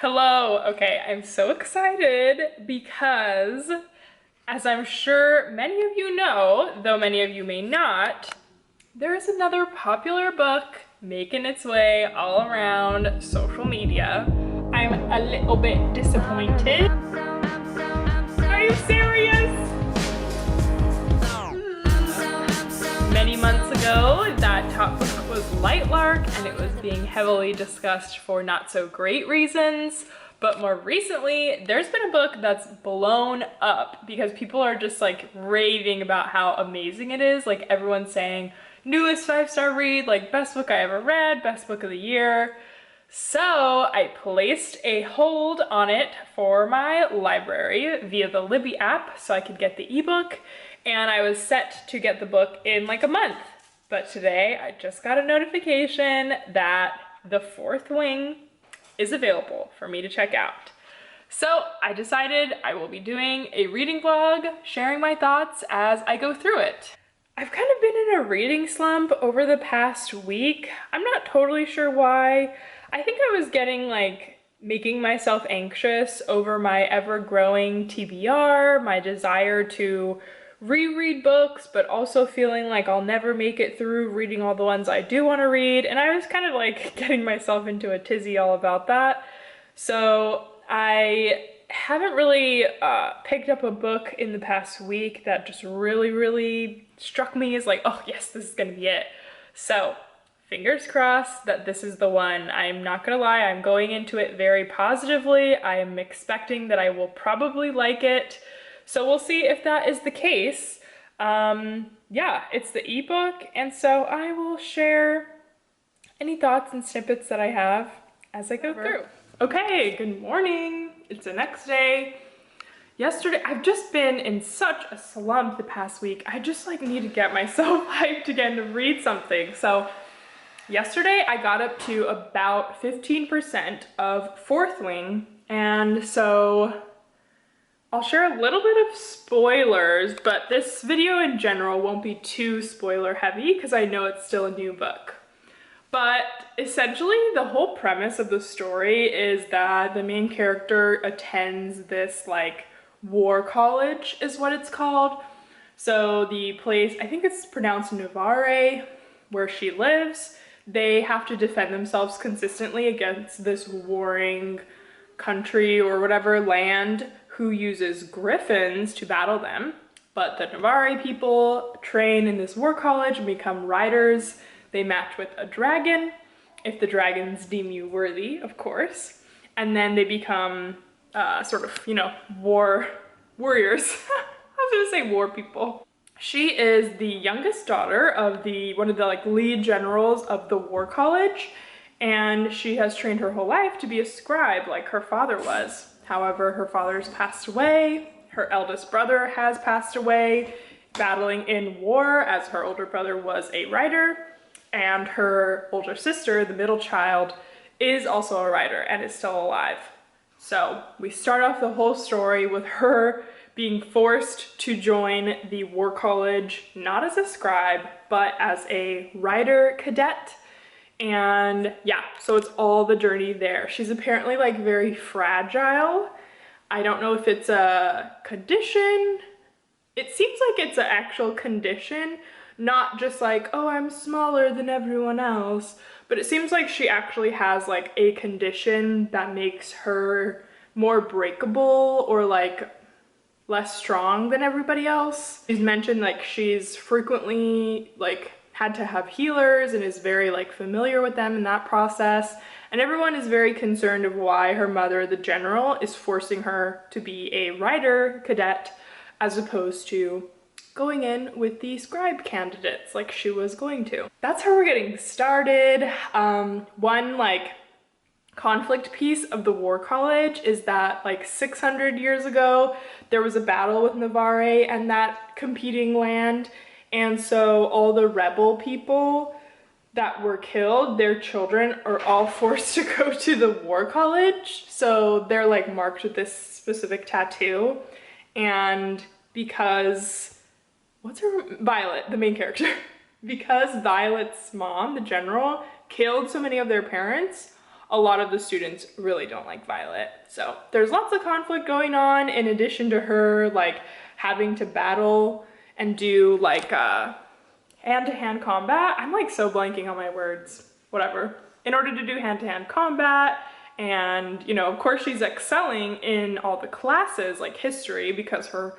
Hello. Okay, I'm so excited because, as I'm sure many of you know, though many of you may not, there is another popular book making its way all around social media. I'm a little bit disappointed. Are you serious? Many months ago, that top book was Lightlark, and it was being heavily discussed for not so great reasons. But more recently, there's been a book that's blown up because people are just like raving about how amazing it is. Like everyone's saying, newest 5-star read, like best book I ever read, best book of the year. So I placed a hold on it for my library via the Libby app so I could get the ebook, and I was set to get the book in like a month. But today I just got a notification that the fourth wing is available for me to check out. So I decided I will be doing a reading vlog, sharing my thoughts as I go through it. I've kind of been in a reading slump over the past week. I'm not totally sure why. I think I was getting making myself anxious over my ever-growing TBR, my desire to reread books, but also feeling like I'll never make it through reading all the ones I do want to read. And I was kind of like getting myself into a tizzy all about that. So I haven't really picked up a book in the past week that just really struck me as like, oh yes, this is gonna be it. So fingers crossed that this is the one. I'm not gonna lie, I'm going into it very positively. I am expecting that I will probably like it. So we'll see if that is the case. Yeah, it's the ebook, and so I will share any thoughts and snippets that I have as I go through. Okay, good morning. It's the next day. Yesterday, I've just been in such a slump the past week. I just need to get myself hyped again to read something. So yesterday I got up to about 15% of fourth wing, and so I'll share a little bit of spoilers, but this video in general won't be too spoiler heavy because I know it's still a new book. But essentially the whole premise of the story is that the main character attends this war college is what it's called. So the place, I think it's pronounced Navarre, where she lives, they have to defend themselves consistently against this warring country or whatever land who uses griffins to battle them. But the Navarre people train in this war college and become riders. They match with a dragon, if the dragons deem you worthy, of course. And then they become warriors. I was gonna say war people. She is the youngest daughter of one of the lead generals of the war college, and she has trained her whole life to be a scribe like her father was. However, her father's passed away, her eldest brother has passed away, battling in war as her older brother was a writer, and her older sister, the middle child, is also a writer and is still alive. So we start off the whole story with her being forced to join the war college, not as a scribe, but as a writer cadet. And yeah, so it's all the journey there. She's apparently very fragile. I don't know if it's a condition. It seems like it's an actual condition, not just oh, I'm smaller than everyone else, but it seems like she actually has a condition that makes her more breakable or less strong than everybody else. She's mentioned she's frequently had to have healers and is very familiar with them in that process. And everyone is very concerned of why her mother, the general, is forcing her to be a writer cadet as opposed to going in with the scribe candidates like she was going to. That's how we're getting started. One conflict piece of the war college is that 600 years ago there was a battle with Navarre and that competing land, and so all the rebel people that were killed, their children are all forced to go to the war college. So they're marked with this specific tattoo. And because, Violet, the main character, because Violet's mom, the general, killed so many of their parents, a lot of the students really don't like Violet. So there's lots of conflict going on in addition to her like having to battle and do like hand-to-hand combat. I'm like so blanking on my words, whatever. In order to do hand-to-hand combat, and you know, of course she's excelling in all the classes like history because her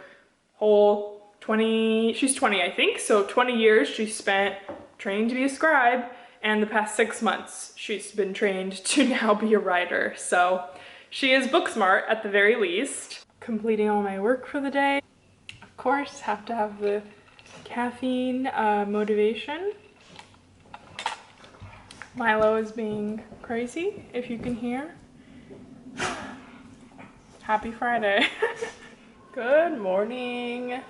whole she's 20 I think, so 20 years she spent training to be a scribe, and the past 6 months she's been trained to now be a writer. So she is book smart at the very least. Completing all my work for the day. Of course, have to have the caffeine motivation. Milo is being crazy, if you can hear. Happy Friday. Good morning.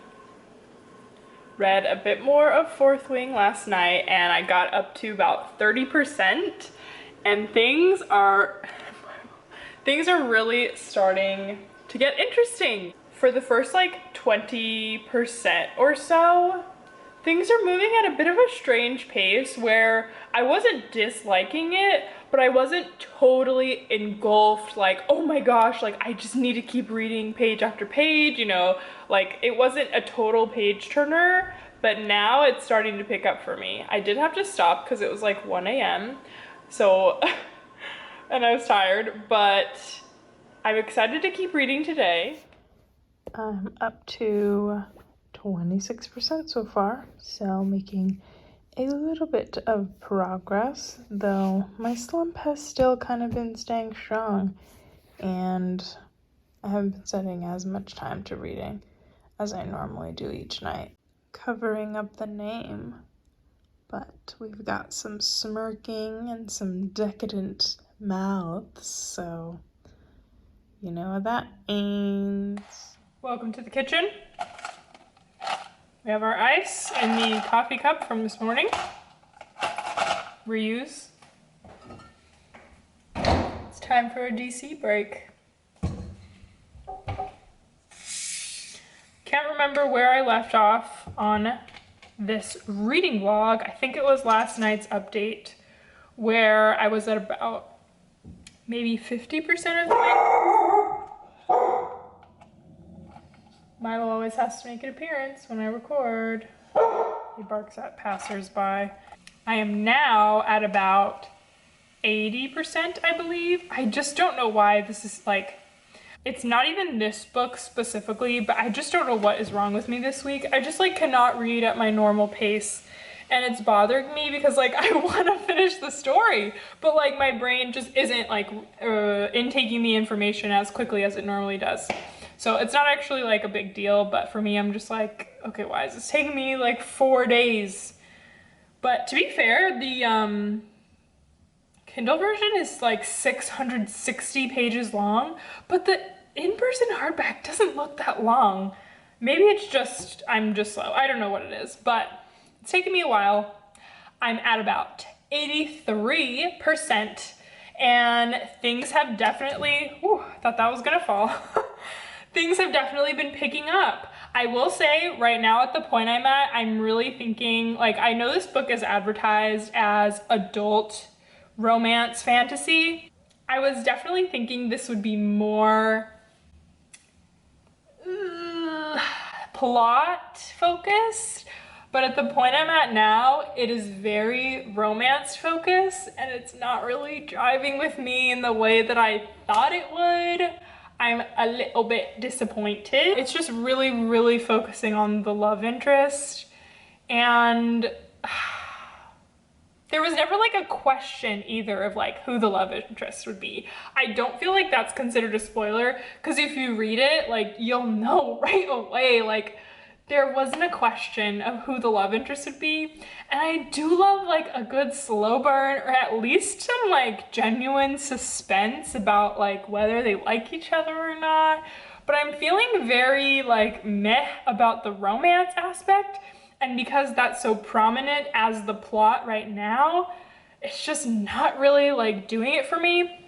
Read a bit more of Fourth Wing last night, and I got up to about 30%, and things are really starting to get interesting. For the first like 20% or so, things are moving at a bit of a strange pace where I wasn't disliking it, but I wasn't totally engulfed like, oh my gosh, like I just need to keep reading page after page, you know, like it wasn't a total page turner, but now it's starting to pick up for me. I did have to stop because it was like 1 a.m. So, and I was tired, but I'm excited to keep reading today. I'm up to 26% so far, so making a little bit of progress, though my slump has still kind of been staying strong, and I haven't been spending as much time to reading as I normally do each night. Covering up the name, but we've got some smirking and some decadent mouths, so you know what that means. Welcome to the kitchen. We have our ice in the coffee cup from this morning. Reuse. It's time for a DC break. Can't remember where I left off on this reading vlog. I think it was last night's update where I was at about maybe 50% of the way. Milo always has to make an appearance when I record. He barks at passersby. I am now at about 80%, I believe. I just don't know why this is like, it's not even this book specifically, but I just don't know what is wrong with me this week. I just like cannot read at my normal pace, and it's bothering me because like I want to finish the story, but like my brain just isn't like intaking the information as quickly as it normally does. So it's not actually like a big deal, but for me, I'm just like, okay, why is this taking me like 4 days? But to be fair, the Kindle version is like 660 pages long, but the in-person hardback doesn't look that long. Maybe it's just, I'm just slow. I don't know what it is, but it's taken me a while. I'm at about 83%, and things have definitely, I thought that was gonna fall. Things have definitely been picking up. I will say right now at the point I'm at, I'm really thinking, like, I know this book is advertised as adult romance fantasy. I was definitely thinking this would be more plot focused, but at the point I'm at now, it is very romance focused, and it's not really driving with me in the way that I thought it would. I'm a little bit disappointed. It's just really, really focusing on the love interest, and there was never like a question either of like who the love interest would be. I don't feel like that's considered a spoiler, because if you read it, like you'll know right away, like there wasn't a question of who the love interest would be. And I do love like a good slow burn, or at least some like genuine suspense about like whether they like each other or not. But I'm feeling very like meh about the romance aspect. And because that's so prominent as the plot right now, it's just not really like doing it for me.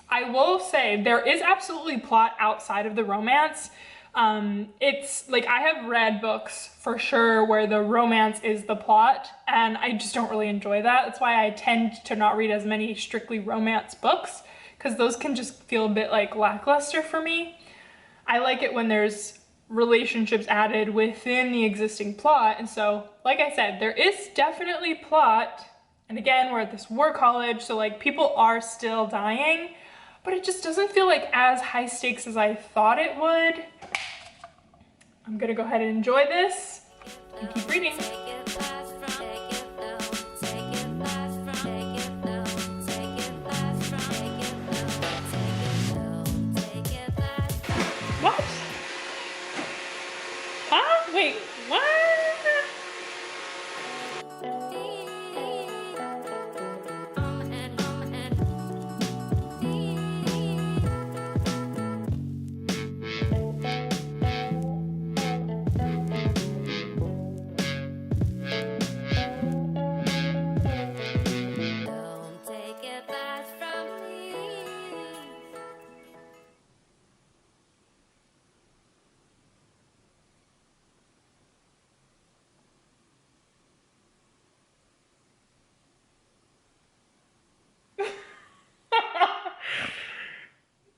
I will say there is absolutely plot outside of the romance. It's like, I have read books for sure where the romance is the plot, and I just don't really enjoy that. That's why I tend to not read as many strictly romance books, because those can just feel a bit like lackluster for me. I like it when there's relationships added within the existing plot. And so, like I said, there is definitely plot. And again, we're at this war college, so like people are still dying, but it just doesn't feel like as high stakes as I thought it would. I'm gonna go ahead and enjoy this and keep reading. What? Huh? Wait, what?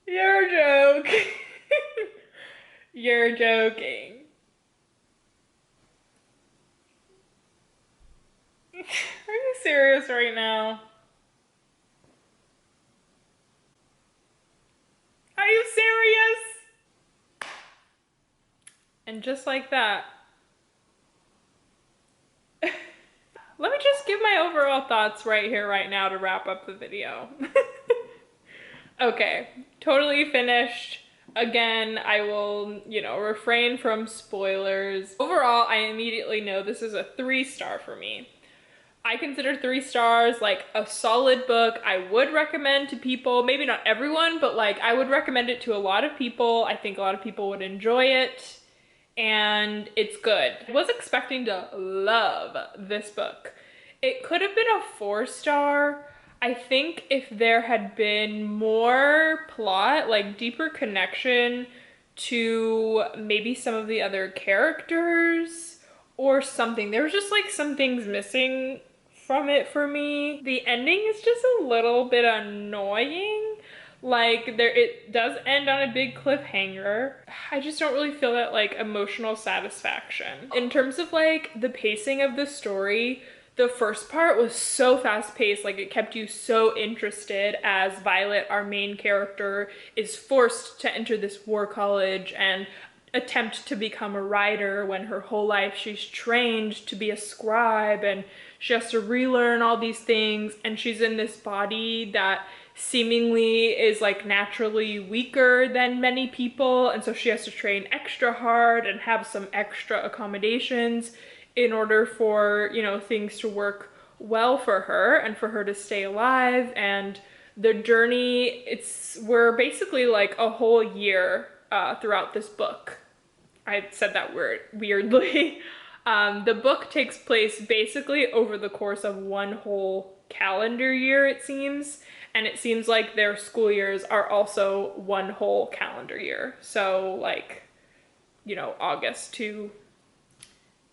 You're joking. You're joking. Are you serious right now? Are you serious? And just like that. Let me just give my overall thoughts right here, right now to wrap up the video. Okay, totally finished. Again, I will, refrain from spoilers. Overall, I immediately know this is a 3-star for me. I consider 3 stars like a solid book. I would recommend to people, maybe not everyone, but like I would recommend it to a lot of people. I think a lot of people would enjoy it, and it's good. I was expecting to love this book. It could have been a 4-star. I think if there had been more plot, like deeper connection to maybe some of the other characters or something. There was just like some things missing from it for me. The ending is just a little bit annoying. Like it does end on a big cliffhanger. I just don't really feel that like emotional satisfaction. In terms of like the pacing of the story, the first part was so fast paced, like it kept you so interested as Violet, our main character, is forced to enter this war college and attempt to become a writer when her whole life she's trained to be a scribe, and she has to relearn all these things, and she's in this body that seemingly is like naturally weaker than many people, and so she has to train extra hard and have some extra accommodations in order for, things to work well for her and for her to stay alive. And the journey, we're basically like a whole year throughout this book. I said that word weirdly. The book takes place basically over the course of one whole calendar year, it seems. And it seems like their school years are also one whole calendar year. So like, August to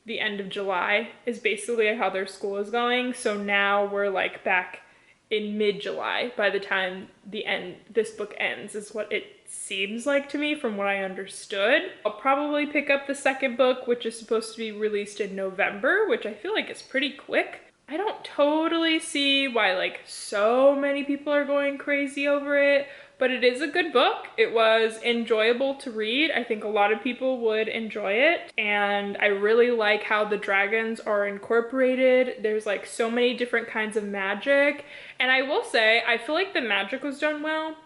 the end of July is basically how their school is going. So now we're like back in mid-July by the time this book ends, is what it seems like to me from what I understood. I'll probably pick up the second book, which is supposed to be released in November, which I feel like is pretty quick. I don't totally see why like so many people are going crazy over it, but it is a good book. It was enjoyable to read. I think a lot of people would enjoy it, and I really like how the dragons are incorporated. There's like so many different kinds of magic, and I will say I feel like the magic was done well,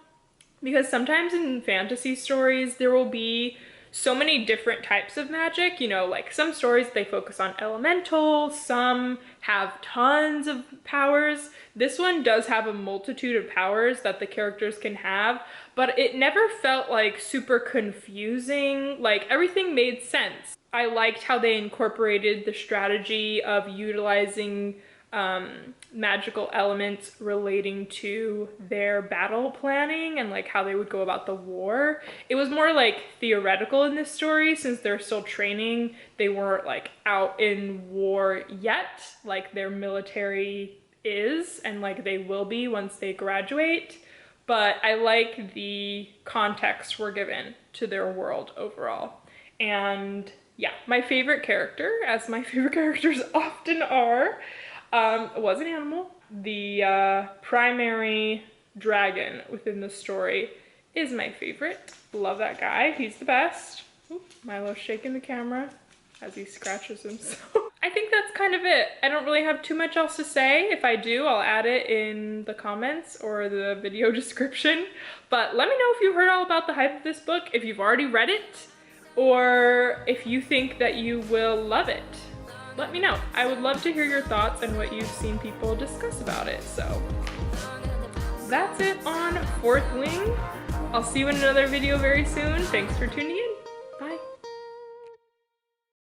because sometimes in fantasy stories there will be so many different types of magic. Like some stories they focus on elementals, some have tons of powers. This one does have a multitude of powers that the characters can have, but it never felt like super confusing. Like everything made sense. I liked how they incorporated the strategy of utilizing magical elements relating to their battle planning and like how they would go about the war. It was more like theoretical in this story since they're still training. They weren't like out in war yet, like their military is, and like they will be once they graduate. But I like the context we're given to their world overall. And yeah, my favorite character, as my favorite characters often are, was an animal. The primary dragon within the story is my favorite. Love that guy. He's the best. Oop, Milo's shaking the camera as he scratches himself. I think that's kind of it. I don't really have too much else to say. If I do, I'll add it in the comments or the video description. But let me know if you heard all about the hype of this book, if you've already read it, or if you think that you will love it. Let me know. I would love to hear your thoughts and what you've seen people discuss about it. So that's it on Fourth Wing. I'll see you in another video very soon. Thanks for tuning in.